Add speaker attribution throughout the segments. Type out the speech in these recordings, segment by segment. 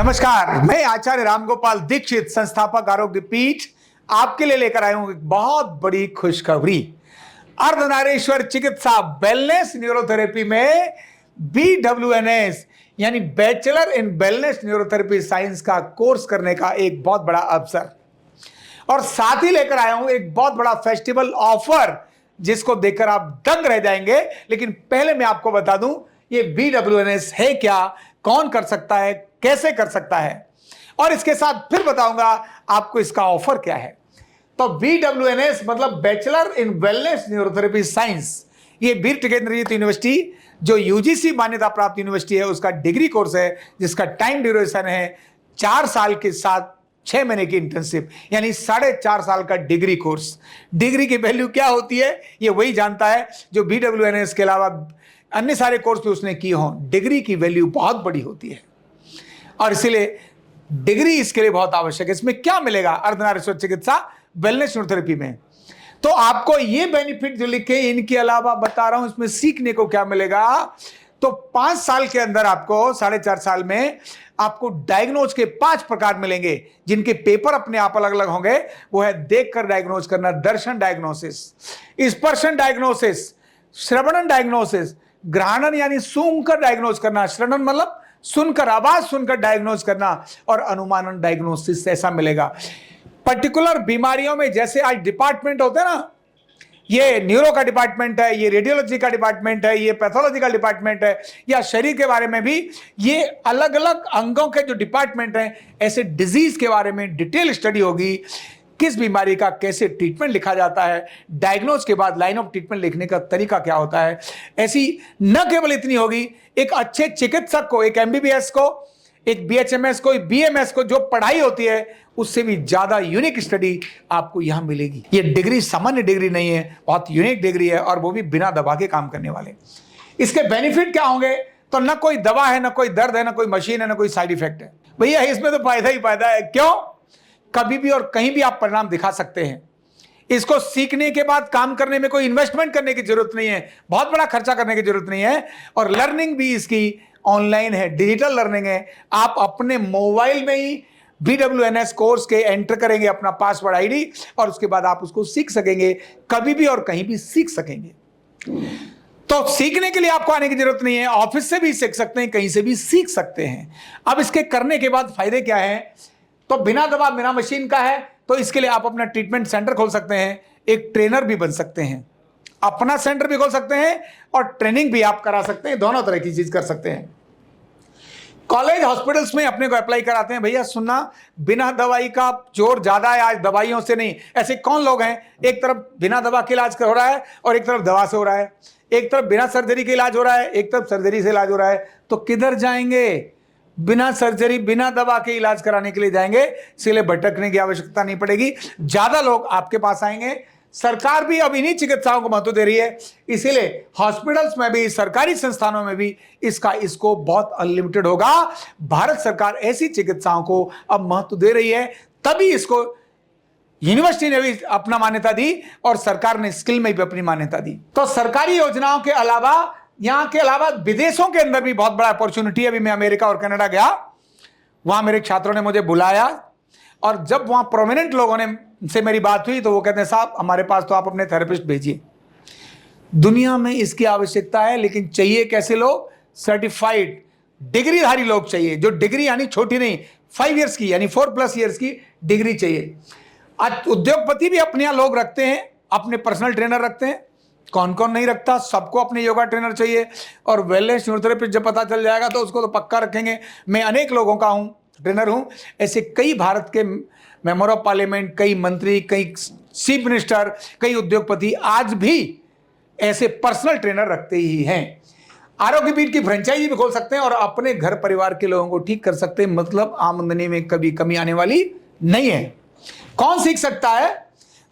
Speaker 1: नमस्कार, मैं आचार्य रामगोपाल दीक्षित, संस्थापक आरोग्य पीठ, आपके लिए लेकर आया हूं एक बहुत बड़ी खुशखबरी। अर्धनारीश्वर चिकित्सा वेलनेस न्यूरोथेरेपी में BWNS यानी bachelor in wellness neurotherapy science का कोर्स करने का एक बहुत बड़ा अवसर, और साथ ही लेकर आया हूं एक बहुत बड़ा फेस्टिवल ऑफर जिसको देखकर आप दंग रह जाएंगे। लेकिन पहले मैं आपको बता दूं ये BWNS है क्या, कौन कर सकता है, कैसे कर सकता है, और इसके साथ फिर बताऊंगा आपको इसका ऑफर क्या है। तो BWNS मतलब bachelor in wellness neurotherapy science, ये वीर टिकेंद्रजीत यूनिवर्सिटी जो UGC मान्यता प्राप्त यूनिवर्सिटी है उसका डिग्री कोर्स है, जिसका टाइम ड्यूरेशन है 4 साल के साथ 6 महीने की इंटर्नशिप, यानी 4.5 साल का डिग्री कोर्स। डिग्री की वैल्यू क्या होती है ये वही जानता है जो BWNS के अलावा अन्य सारे कोर्स भी उसने किए हों। डिग्री की वैल्यू बहुत बड़ी होती है और इसीलिए डिग्री इसके लिए बहुत आवश्यक है। इसमें क्या मिलेगा अर्धनारीश्वर चिकित्सा वेलनेस न्यूरोथेरेपी में? तो आपको ये बेनिफिट जो लिखे, इनके अलावा बता रहा हूं इसमें सीखने को क्या मिलेगा। तो 5 साल के अंदर आपको 4.5 साल में आपको डायग्नोज के 5 प्रकार मिलेंगे, जिनके पेपर अपने आप अलग अलग होंगे। वो है देखकर डायग्नोज करना, दर्शन डायग्नोसिस, स्पर्शन डायग्नोसिस, श्रवणन डायग्नोसिस, ग्रहणन यानी सूंघकर डायग्नोज करना, श्रवणन मतलब सुनकर, आवाज सुनकर डायग्नोज करना, और अनुमानन डायग्नोसिस ऐसा मिलेगा। पर्टिकुलर बीमारियों में जैसे आज डिपार्टमेंट होते हैं ना, ये न्यूरो का डिपार्टमेंट है, ये रेडियोलॉजी का डिपार्टमेंट है, ये पैथोलॉजी का डिपार्टमेंट है, या शरीर के बारे में भी ये अलग अलग अंगों के जो डिपार्टमेंट हैं, ऐसे डिजीज के बारे में डिटेल स्टडी होगी। किस बीमारी का कैसे ट्रीटमेंट लिखा जाता है, डायग्नोज के बाद लाइन ऑफ ट्रीटमेंट लिखने का तरीका क्या होता है। ऐसी न केवल इतनी होगी, एक अच्छे चिकित्सक को, एक MBBS को, एक BHMS को, एक BMS को जो पढ़ाई होती है उससे भी ज्यादा यूनिक स्टडी आपको यहां मिलेगी। ये डिग्री सामान्य डिग्री नहीं है, बहुत यूनिक डिग्री है, और वो भी बिना दवा के काम करने वाले। इसके बेनिफिट क्या होंगे? तो ना कोई दवा है, ना कोई दर्द है, ना कोई मशीन है, ना कोई साइड इफेक्ट है। भैया इसमें तो फायदा ही फायदा है। क्यों? कभी भी और कहीं भी आप परिणाम दिखा सकते हैं। इसको सीखने के बाद काम करने में कोई इन्वेस्टमेंट करने की जरूरत नहीं है, बहुत बड़ा खर्चा करने की जरूरत नहीं है, और लर्निंग भी इसकी ऑनलाइन है, डिजिटल लर्निंग है। आप अपने मोबाइल में ही BWNS कोर्स के एंटर करेंगे अपना पासवर्ड ID, और उसके बाद आप उसको सीख सकेंगे, कभी भी और कहीं भी सीख सकेंगे। तो सीखने के लिए आपको आने की जरूरत नहीं है, ऑफिस से भी सीख सकते हैं, कहीं से भी सीख सकते हैं। अब इसके करने के बाद फायदे क्या है? तो बिना दवा बिना मशीन का है, तो इसके लिए आप अपना ट्रीटमेंट सेंटर खोल सकते हैं, एक ट्रेनर भी बन सकते हैं, अपना सेंटर भी खोल सकते हैं, और ट्रेनिंग भी आप करा सकते हैं। दोनों तरह की चीज कर सकते हैं। कॉलेज हॉस्पिटल्स में अपने को अप्लाई कराते हैं। भैया सुनना, बिना दवाई का जोर ज्यादा है आज, दवाइयों से नहीं। ऐसे कौन लोग हैं, एक तरफ बिना दवा के इलाज हो रहा है और एक तरफ दवा से हो रहा है, एक तरफ बिना सर्जरी के इलाज हो रहा है, एक तरफ सर्जरी से इलाज हो रहा है। तो किधर जाएंगे? बिना सर्जरी बिना दवा के इलाज कराने के लिए जाएंगे, इसलिए भटकने की आवश्यकता नहीं पड़ेगी, ज्यादा लोग आपके पास आएंगे। सरकार भी अब इन्हीं चिकित्साओं को महत्व दे रही है, इसीलिए हॉस्पिटल्स में भी, सरकारी संस्थानों में भी इसका स्कोप बहुत अनलिमिटेड होगा। भारत सरकार ऐसी चिकित्साओं को अब महत्व दे रही है, तभी इसको यूनिवर्सिटी ने भी अपना मान्यता दी और सरकार ने स्किल में भी अपनी मान्यता दी। तो सरकारी योजनाओं के अलावा, यहां के अलावा विदेशों के अंदर भी बहुत बड़ा अपॉर्चुनिटी है। अभी मैं अमेरिका और कनाडा गया, वहां मेरे छात्रों ने मुझे बुलाया, और जब वहां प्रोमिनेंट लोगों ने से मेरी बात हुई तो वो कहते हैं साहब हमारे पास तो आप अपने थेरेपिस्ट भेजिए। दुनिया में इसकी आवश्यकता है, लेकिन चाहिए कैसे लोग? सर्टिफाइड डिग्रीधारी लोग चाहिए, जो डिग्री यानी छोटी नहीं, 5 इयर्स की यानी 4+ इयर्स की डिग्री चाहिए। आज उद्योगपति भी अपने यहाँ लोग रखते हैं, अपने पर्सनल ट्रेनर रखते हैं। कौन कौन नहीं रखता? सबको अपने योगा ट्रेनर चाहिए, और वेलनेस न्यूरोथेरेपिस्ट जब पता चल जाएगा तो उसको तो पक्का रखेंगे। मैं अनेक लोगों का ट्रेनर हूं, ऐसे कई भारत के मेंबर ऑफ पार्लियामेंट, कई मंत्री, कई चीफ मिनिस्टर, कई उद्योगपति आज भी ऐसे पर्सनल ट्रेनर रखते ही हैं। आरोग्य पीठ की फ्रेंचाइजी भी खोल सकते हैं और अपने घर परिवार के लोगों को ठीक कर सकते हैं, मतलब आमदनी में कभी कमी आने वाली नहीं है। कौन सीख सकता है?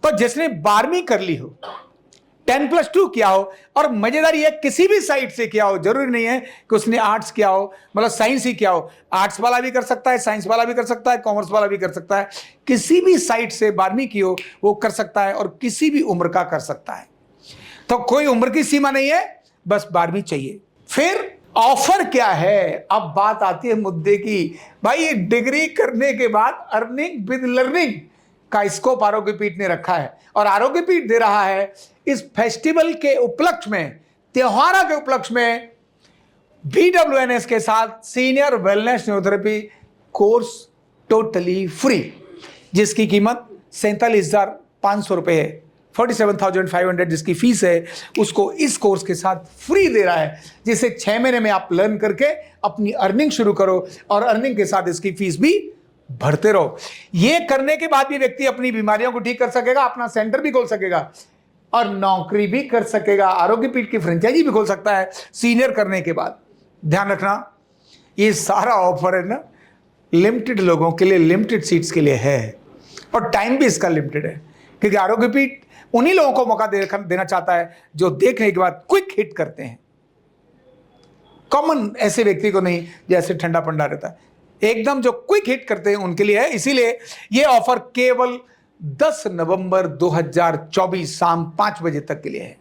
Speaker 1: तो जिसने 12वीं कर ली हो, 10+2 किया हो, और मजेदार ये किसी भी साइड से किया हो, जरूरी नहीं है कि उसने आर्ट्स किया हो, मतलब साइंस ही किया हो। आर्ट्स वाला भी कर सकता है, साइंस वाला भी कर सकता है, कॉमर्स वाला भी कर सकता है। किसी भी साइड से 12वीं की हो वो कर सकता है, और किसी भी उम्र का कर सकता है। तो कोई उम्र की सीमा नहीं है, बस 12वीं चाहिए। फिर ऑफर क्या है? अब बात आती है मुद्दे की। भाई ये डिग्री करने के बाद अर्निंग विद लर्निंग का स्कोप आरोग्य पीठ ने रखा है, और आरोग्य पीठ दे रहा है इस फेस्टिवल के उपलक्ष्य में, त्योहारों के उपलक्ष्य में BWNS के साथ senior wellness neurotherapy course totally free, जिसकी कीमत 47,500 रुपए है। 47,500 जिसकी फीस है, उसको इस कोर्स के साथ फ्री दे रहा है, जिसे 6 महीने में आप लर्न करके अपनी अर्निंग शुरू करो, और अर्निंग के साथ इसकी फीस भी भरते रहो। ये करने के बाद भी व्यक्ति अपनी बीमारियों को ठीक कर सकेगा, अपना सेंटर भी खोल सकेगा और नौकरी भी कर सकेगा। आरोग्य पीठ की फ्रेंचाइजी भी खोल सकता है सीनियर करने के बाद। ध्यान रखना, ये सारा ऑफर है ना, लिमिटेड लोगों के लिए, लिमिटेड सीट्स के लिए है, और टाइम भी इसका लिमिटेड है, क्योंकि आरोग्य पीठ उन्हीं लोगों को मौका देना चाहता है जो देखने के बाद क्विक हिट करते हैं। कॉमन ऐसे व्यक्ति को नहीं जैसे ठंडा पंडा रहता है, एकदम जो क्विक हिट करते हैं उनके लिए है। इसीलिए यह ऑफर केवल 10 नवंबर 2024 शाम 5 बजे तक के लिए है।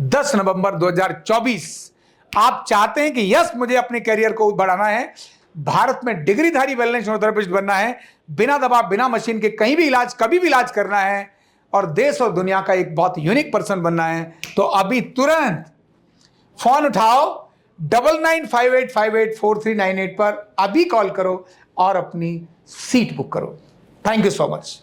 Speaker 1: 10 नवंबर 2024 आप चाहते हैं कि यस, मुझे अपने कैरियर को बढ़ाना है, भारत में डिग्रीधारी वेलनेस न्यूरोथेरेपिस्ट बनना है, बिना दबाव बिना मशीन के कहीं भी इलाज कभी भी इलाज करना है, और देश और दुनिया का एक बहुत यूनिक पर्सन बनना है, तो अभी तुरंत फोन उठाओ 9958584398 पर अभी कॉल करो और अपनी सीट बुक करो। Thank you so much.